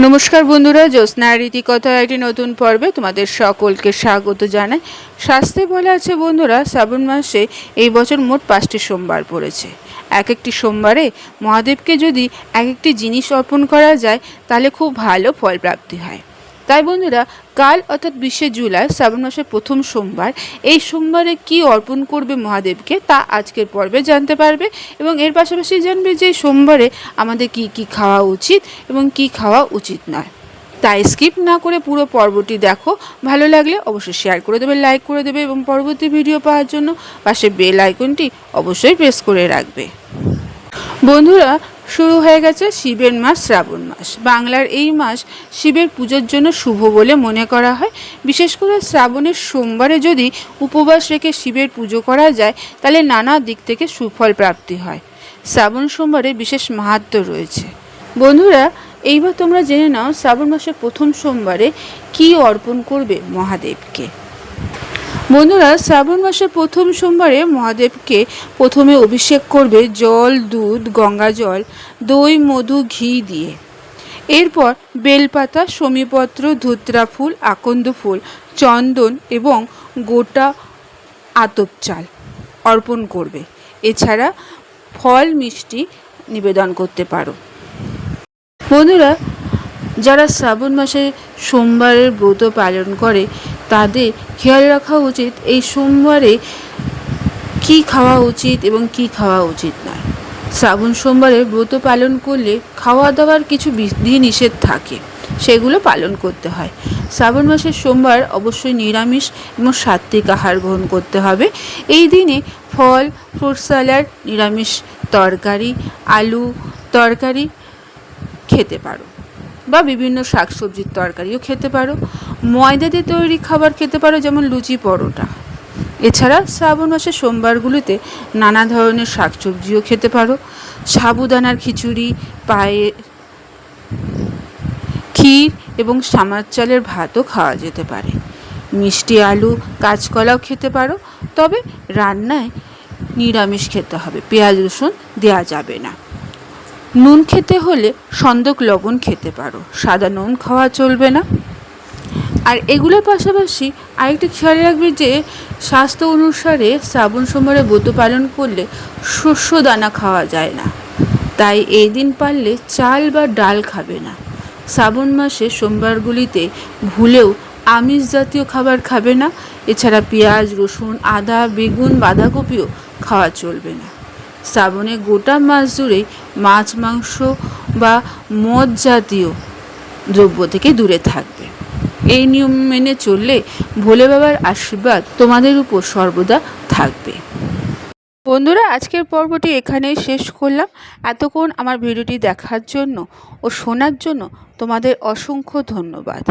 নমস্কার বন্ধুরা, জ্যোৎস্নার রীতিকথা একটি নতুন পর্বে তোমাদের সকলকে স্বাগত জানাই। শাস্ত্রে বলা আছে বন্ধুরা, শ্রাবণ মাসে এই বছর মোট 5টি সোমবার পড়েছে। এক একটি সোমবারে মহাদেবকে যদি এক একটি জিনিস অর্পণ করা যায় তাহলে খুব ভালো ফল প্রাপ্তি হয়। তাই বন্ধুরা, কাল অর্থাৎ 20শে জুলাই শ্রাবণ মাসের প্রথম সোমবার, এই সোমবারে কি অর্পণ করবে মহাদেবকে তা আজকের পর্বে জানতে পারবে এবং এর পাশাপাশি জানবে যে সোমবারে আমাদের কি কি খাওয়া উচিত এবং কি খাওয়া উচিত নয়। তাই স্কিপ না করে পুরো পর্বটি দেখো। ভালো লাগলে অবশ্যই শেয়ার করে দেবে, লাইক করে দেবে এবং পরবর্তী ভিডিও পাওয়ার জন্য পাশে বেল আইকনটি অবশ্যই প্রেস করে রাখবে। বন্ধুরা, শুরু হয়ে গেছে শিবের মাস শ্রাবণ মাস। বাংলার এই মাস শিবের পুজোর জন্য শুভ বলে মনে করা হয়। বিশেষ করে শ্রাবণের সোমবারে যদি উপবাস রেখে শিবের পুজো করা যায় তাহলে নানা দিক থেকে সুফল প্রাপ্তি হয়। শ্রাবণ সোমবারে বিশেষ মাহাত্ম্য রয়েছে। বন্ধুরা, এইবার তোমরা জেনে নাও শ্রাবণ মাসের প্রথম সোমবারে কি অর্পণ করবে মহাদেবকে। বন্ধুরা, শ্রাবণ মাসের প্রথম সোমবারে মহাদেবকে প্রথমে অভিষেক করবে জল, দুধ, গঙ্গা জল, দই, মধু, ঘি দিয়ে। এরপর বেলপাতা, শমীপত্র, ধুত্রা ফুল, আকন্দ ফুল, চন্দন এবং গোটা আতপ চাল অর্পণ করবে। এছাড়া ফল মিষ্টি নিবেদন করতে পারো। বন্ধুরা, যারা শ্রাবণ মাসে সোমবারের ব্রত পালন করে তাদের খেয়াল রাখা উচিত এই সোমবারে কি খাওয়া উচিত এবং কি খাওয়া উচিত নয়। শ্রাবণ সোমবারে ব্রত পালন করলে খাওয়া দাওয়ার কিছু বিধি নিষেধ থাকে, সেগুলো পালন করতে হয়। শ্রাবণ মাসের সোমবার অবশ্যই নিরামিষ এবং সাত্ত্বিক আহার গ্রহণ করতে হবে। এই দিনে ফল, ফ্রুট স্যালাড, নিরামিষ তরকারি, আলু তরকারি খেতে পারো বা বিভিন্ন শাকসবজির তরকারিও খেতে পারো। ময়দা দিয়ে তৈরি খাবার খেতে পারো, যেমন লুচি, পরোটা। এছাড়া শ্রাবণ মাসের সোমবারগুলিতে নানা ধরনের শাকসবজিও খেতে পারো। সাবুদানার খিচুড়ি, পায়ে ক্ষীর এবং সামার চালের ভাতও খাওয়া যেতে পারে। মিষ্টি আলু, কাঁচকলাও খেতে পারো, তবে রান্নায় নিরামিষ খেতে হবে, পেঁয়াজ রসুন দেওয়া যাবে না। নুন খেতে হলে সন্দক লবণ খেতে পারো, সাদা নুন খাওয়া চলবে না। আর এগুলোর পাশাপাশি আরেকটি খেয়াল রাখবে যে স্বাস্থ্য অনুসারে শ্রাবণ সোমবারে ব্রত পালন করলে শস্য দানা খাওয়া যায় না, তাই এই দিন পারলে চাল বা ডাল খাবে না। শ্রাবণ মাসে সোমবারগুলিতে ভুলেও আমিষ জাতীয় খাবার খাবে না। এছাড়া পেঁয়াজ, রসুন, আদা, বেগুন, বাঁধাকপিও খাওয়া চলবে না। শ্রাবণে গোটা মাস জুড়েই মাছ, মাংস বা মদ জাতীয় দ্রব্য থেকে দূরে থাকবে। এই নিয়ম মেনে চললে ভোলে বাবার আশীর্বাদ তোমাদের উপর সর্বদা থাকবে। বন্ধুরা, আজকের পর্বটি এখানেই শেষ করলাম। এতক্ষণ আমার ভিডিওটি দেখার জন্য ও শোনার জন্য তোমাদের অসংখ্য ধন্যবাদ।